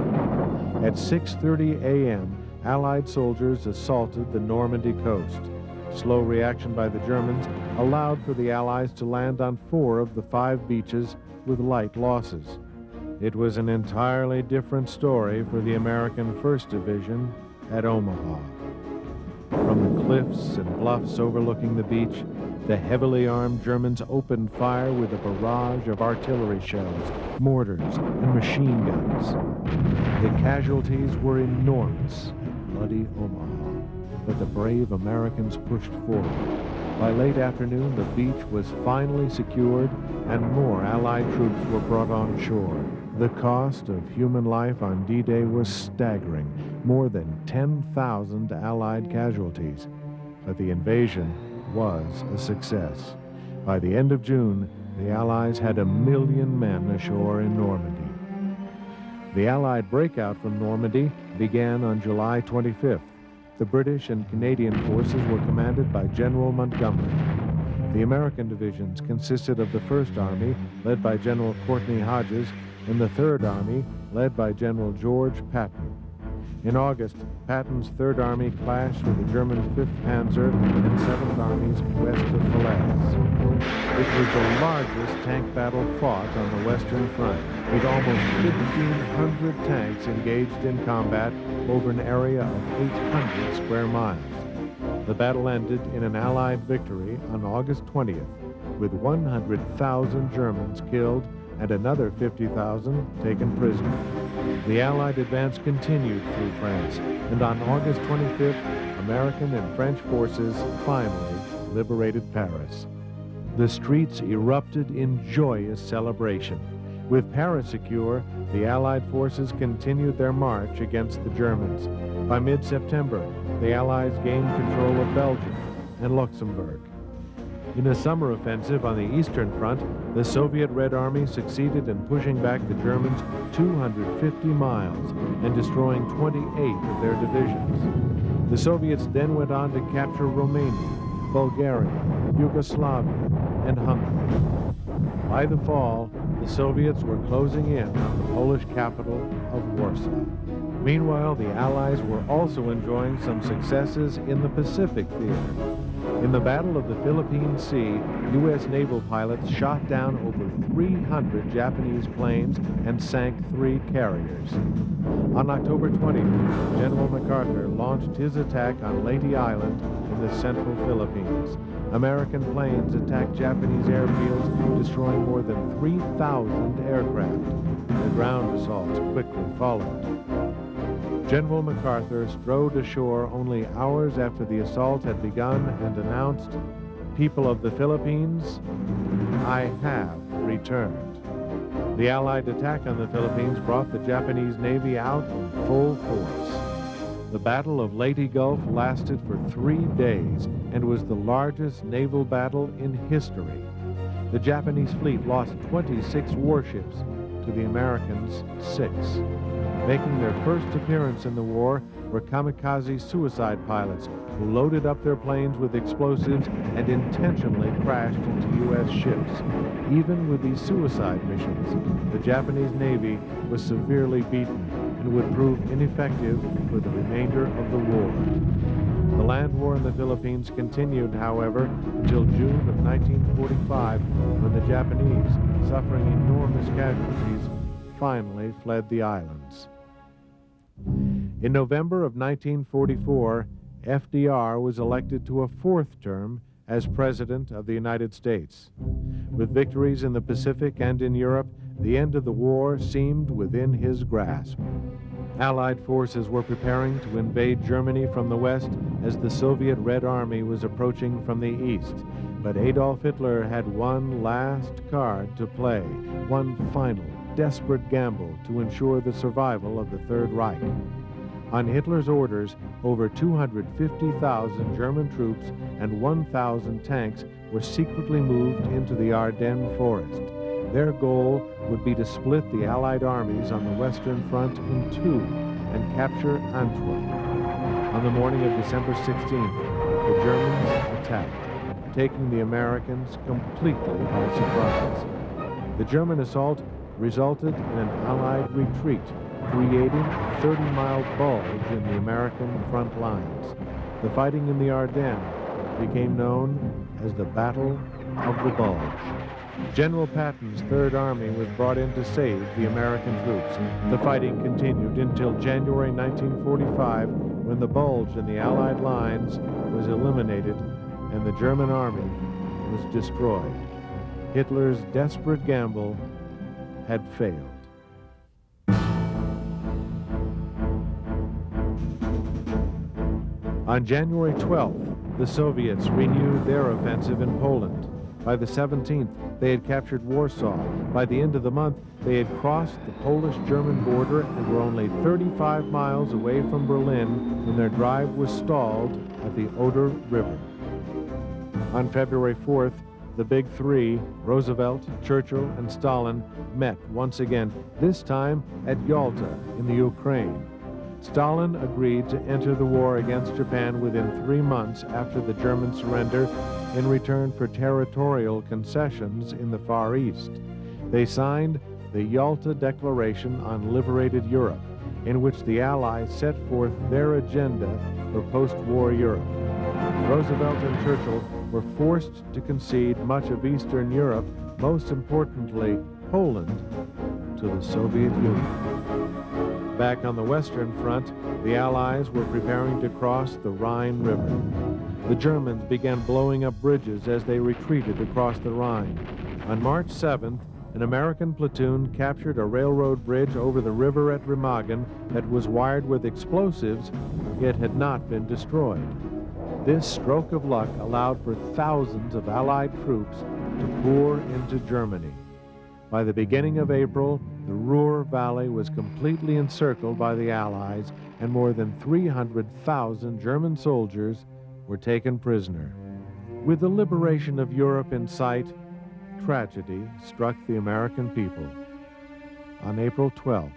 At 6:30 a.m., Allied soldiers assaulted the Normandy coast. Slow reaction by the Germans allowed for the Allies to land on 4 of the 5 beaches with light losses. It was an entirely different story for the American 1st Division at Omaha. From the cliffs and bluffs overlooking the beach, the heavily armed Germans opened fire with a barrage of artillery shells, mortars, and machine guns. The casualties were enormous at bloody Omaha, but the brave Americans pushed forward. By late afternoon, the beach was finally secured and more Allied troops were brought on shore. The cost of human life on D-Day was staggering, more than 10,000 Allied casualties. But the invasion was a success. By the end of June, the Allies had 1 million men ashore in Normandy. The Allied breakout from Normandy began on July 25th. The British and Canadian forces were commanded by General Montgomery. The American divisions consisted of the First Army, led by General Courtney Hodges, and the Third Army, led by General George Patton. In August, Patton's Third Army clashed with the German 5th Panzer and 7th Armies west of Falaise. It was the largest tank battle fought on the Western Front, with almost 1,500 tanks engaged in combat over an area of 800 square miles. The battle ended in an Allied victory on August 20th, with 100,000 Germans killed and another 50,000 taken prisoner. The Allied advance continued through France, and on August 25th, American and French forces finally liberated Paris. The streets erupted in joyous celebration. With Paris secure, the Allied forces continued their march against the Germans. By mid-September, the Allies gained control of Belgium and Luxembourg. In a summer offensive on the Eastern Front, the Soviet Red Army succeeded in pushing back the Germans 250 miles and destroying 28 of their divisions. The Soviets then went on to capture Romania, Bulgaria, Yugoslavia, and Hungary. By the fall, the Soviets were closing in on the Polish capital of Warsaw. Meanwhile, the Allies were also enjoying some successes in the Pacific theater. In the Battle of the Philippine Sea, U.S. naval pilots shot down over 300 Japanese planes and sank 3 carriers. On October 20th, General MacArthur launched his attack on Leyte Island in the central Philippines. American planes attacked Japanese airfields, destroying more than 3,000 aircraft. The ground assaults quickly followed. General MacArthur strode ashore only hours after the assault had begun and announced, "People of the Philippines, I have returned." The Allied attack on the Philippines brought the Japanese Navy out in full force. The Battle of Leyte Gulf lasted for 3 days and was the largest naval battle in history. The Japanese fleet lost 26 warships to the Americans' 6. Making their first appearance in the war were kamikaze suicide pilots who loaded up their planes with explosives and intentionally crashed into U.S. ships. Even with these suicide missions, the Japanese Navy was severely beaten and would prove ineffective for the remainder of the war. The land war in the Philippines continued, however, until June of 1945, when the Japanese, suffering enormous casualties, finally fled the islands. In November of 1944, FDR was elected to a 4th term as President of the United States. With victories in the Pacific and in Europe, the end of the war seemed within his grasp. Allied forces were preparing to invade Germany from the west as the Soviet Red Army was approaching from the east. But Adolf Hitler had one last card to play, one final, desperate gamble to ensure the survival of the Third Reich. On Hitler's orders, over 250,000 German troops and 1,000 tanks were secretly moved into the Ardennes forest. Their goal would be to split the Allied armies on the Western Front in 2 and capture Antwerp. On the morning of December 16th, the Germans attacked, taking the Americans completely by surprise. The German assault resulted in an Allied retreat, creating a 30-mile bulge in the American front lines. The fighting in the Ardennes became known as the Battle of the Bulge. General Patton's Third Army was brought in to save the American troops. The fighting continued until January 1945, when the bulge in the Allied lines was eliminated and the German army was destroyed. Hitler's desperate gamble had failed. On January 12th, the Soviets renewed their offensive in Poland. By the 17th, they had captured Warsaw. By the end of the month, they had crossed the Polish-German border and were only 35 miles away from Berlin when their drive was stalled at the Oder River. On February 4th, the Big Three, Roosevelt, Churchill, and Stalin, met once again, this time at Yalta in the Ukraine. Stalin agreed to enter the war against Japan within 3 months after the German surrender in return for territorial concessions in the Far East. They signed the Yalta Declaration on Liberated Europe, in which the Allies set forth their agenda for post-war Europe. Roosevelt and Churchill were forced to concede much of Eastern Europe, most importantly Poland, to the Soviet Union. Back on the Western Front, the Allies were preparing to cross the Rhine River. The Germans began blowing up bridges as they retreated across the Rhine. On March 7th, an American platoon captured a railroad bridge over the river at Remagen that was wired with explosives, yet had not been destroyed. This stroke of luck allowed for thousands of Allied troops to pour into Germany. By the beginning of April, the Ruhr Valley was completely encircled by the Allies, and more than 300,000 German soldiers were taken prisoner. With the liberation of Europe in sight, tragedy struck the American people. On April 12th,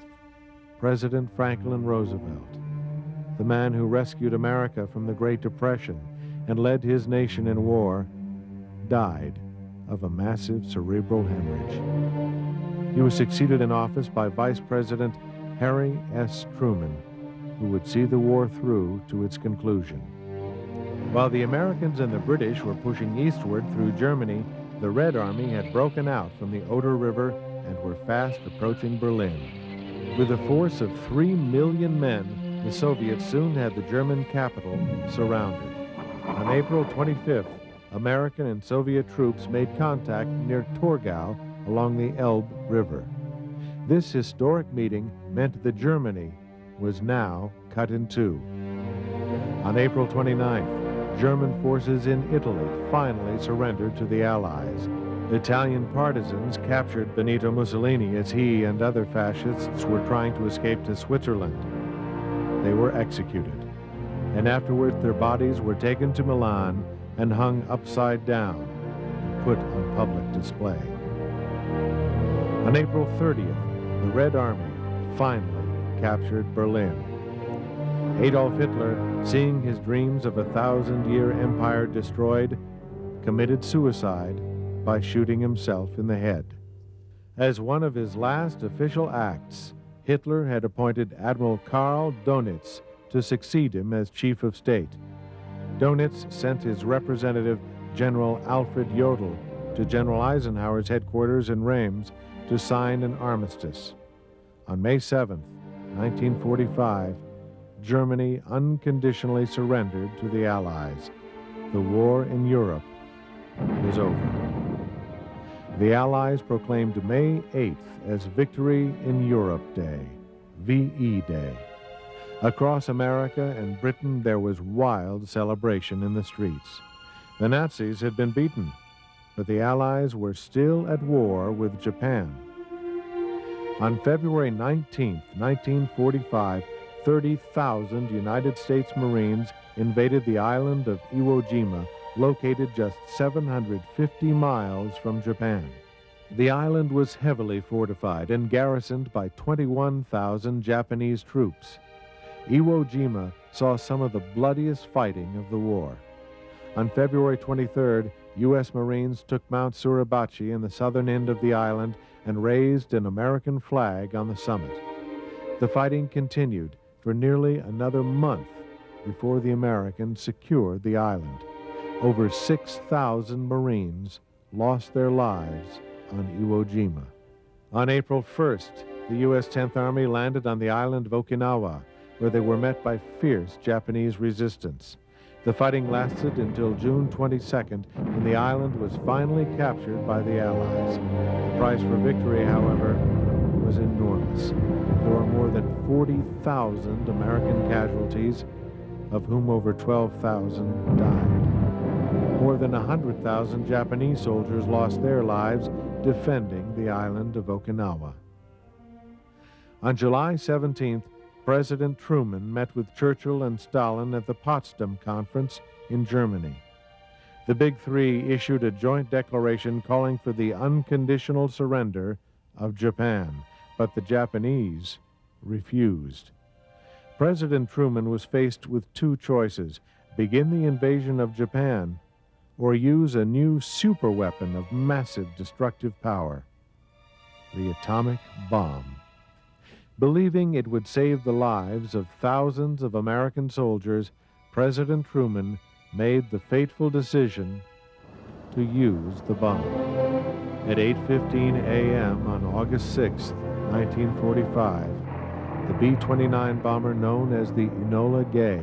President Franklin Roosevelt, the man who rescued America from the Great Depression and led his nation in war, died of a massive cerebral hemorrhage. He was succeeded in office by Vice President Harry S. Truman, who would see the war through to its conclusion. While the Americans and the British were pushing eastward through Germany, the Red Army had broken out from the Oder River and were fast approaching Berlin. With a force of 3 million men, the Soviets soon had the German capital surrounded. On April 25th, American and Soviet troops made contact near Torgau along the Elbe River. This historic meeting meant that Germany was now cut in two. On April 29th, German forces in Italy finally surrendered to the Allies. Italian partisans captured Benito Mussolini as he and other fascists were trying to escape to Switzerland. They were executed, and afterward their bodies were taken to Milan and hung upside down and put on public display. On April 30th, the Red Army finally captured Berlin. Adolf Hitler, seeing his dreams of a 1,000-year empire destroyed, committed suicide by shooting himself in the head. As one of his last official acts, Hitler had appointed Admiral Karl Dönitz to succeed him as Chief of State. Dönitz sent his representative, General Alfred Jodl, to General Eisenhower's headquarters in Reims to sign an armistice. On May 7, 1945, Germany unconditionally surrendered to the Allies. The war in Europe was over. The Allies proclaimed May 8th as Victory in Europe Day, VE Day. Across America and Britain, there was wild celebration in the streets. The Nazis had been beaten, but the Allies were still at war with Japan. On February 19, 1945, 30,000 United States Marines invaded the island of Iwo Jima, located just 750 miles from Japan. The island was heavily fortified and garrisoned by 21,000 Japanese troops. Iwo Jima saw some of the bloodiest fighting of the war. On February 23rd, U.S. Marines took Mount Suribachi in the southern end of the island and raised an American flag on the summit. The fighting continued for nearly another month before the Americans secured the island. Over 6,000 Marines lost their lives on Iwo Jima. On April 1st, the U.S. 10th Army landed on the island of Okinawa, where they were met by fierce Japanese resistance. The fighting lasted until June 22nd, when the island was finally captured by the Allies. The price for victory, however, was enormous. There were more than 40,000 American casualties, of whom over 12,000 died. More than 100,000 Japanese soldiers lost their lives defending the island of Okinawa. On July 17th, President Truman met with Churchill and Stalin at the Potsdam Conference in Germany. The Big Three issued a joint declaration calling for the unconditional surrender of Japan, but the Japanese refused. President Truman was faced with two choices: begin the invasion of Japan or use a new superweapon of massive destructive power, the atomic bomb. Believing it would save the lives of thousands of American soldiers, President Truman made the fateful decision to use the bomb. At 8:15 a.m. on August 6, 1945, the B-29 bomber known as the Enola Gay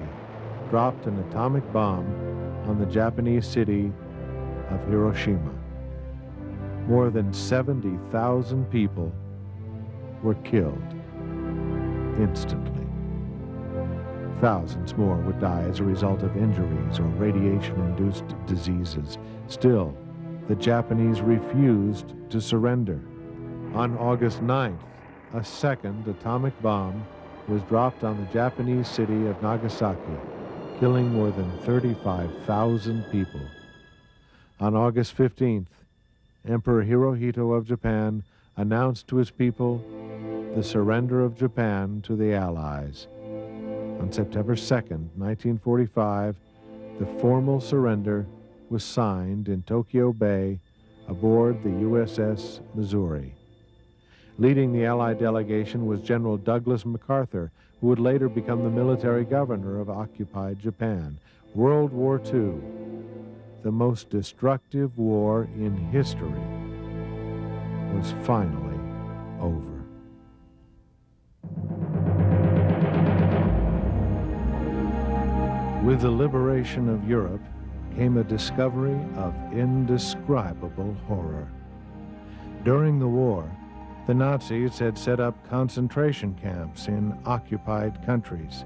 dropped an atomic bomb on the Japanese city of Hiroshima. More than 70,000 people were killed instantly. Thousands more would die as a result of injuries or radiation-induced diseases. Still, the Japanese refused to surrender. On August 9th, a second atomic bomb was dropped on the Japanese city of Nagasaki, killing more than 35,000 people. On August 15th, Emperor Hirohito of Japan announced to his people the surrender of Japan to the Allies. On September 2nd, 1945, the formal surrender was signed in Tokyo Bay aboard the USS Missouri. Leading the Allied delegation was General Douglas MacArthur, who would later become the military governor of occupied Japan. World War II, the most destructive war in history, was finally over. With the liberation of Europe came a discovery of indescribable horror. During the war, the Nazis had set up concentration camps in occupied countries.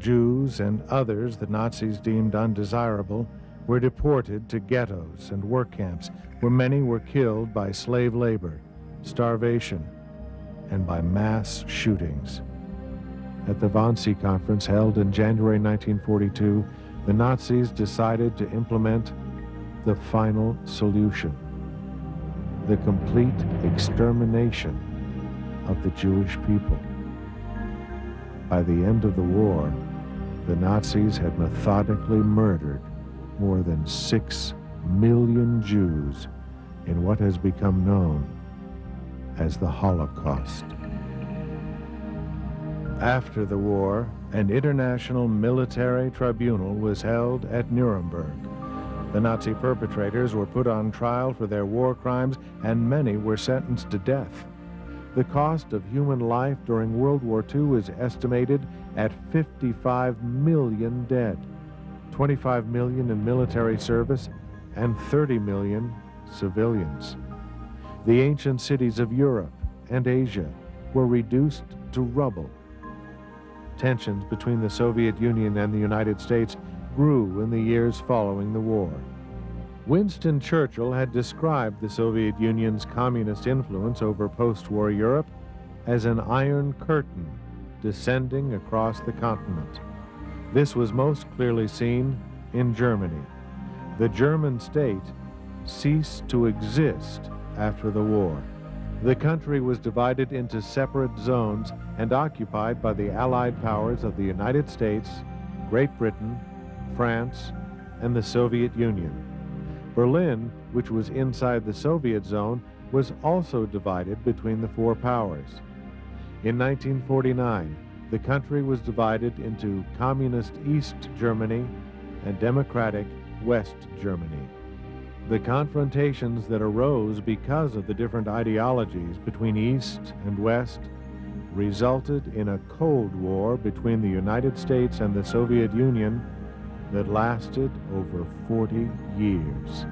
Jews and others the Nazis deemed undesirable were deported to ghettos and work camps, where many were killed by slave labor, starvation, and by mass shootings. At the Wannsee Conference held in January 1942, the Nazis decided to implement the final solution: the complete extermination of the Jewish people. By the end of the war, the Nazis had methodically murdered more than 6 million Jews in what has become known as the Holocaust. After the war, an international military tribunal was held at Nuremberg. The Nazi perpetrators were put on trial for their war crimes, and many were sentenced to death. The cost of human life during World War II is estimated at 55 million dead, 25 million in military service, and 30 million civilians. The ancient cities of Europe and Asia were reduced to rubble. Tensions between the Soviet Union and the United States grew in the years following the war. Winston Churchill had described the Soviet Union's communist influence over post-war Europe as an iron curtain descending across the continent. This was most clearly seen in Germany. The German state ceased to exist after the war. The country was divided into separate zones and occupied by the Allied powers of the United States, Great Britain, France, and the Soviet Union. Berlin, which was inside the Soviet zone, was also divided between the four powers. In 1949, the country was divided into Communist East Germany and Democratic West Germany. The confrontations that arose because of the different ideologies between East and West resulted in a Cold War between the United States and the Soviet Union that lasted over 40 years.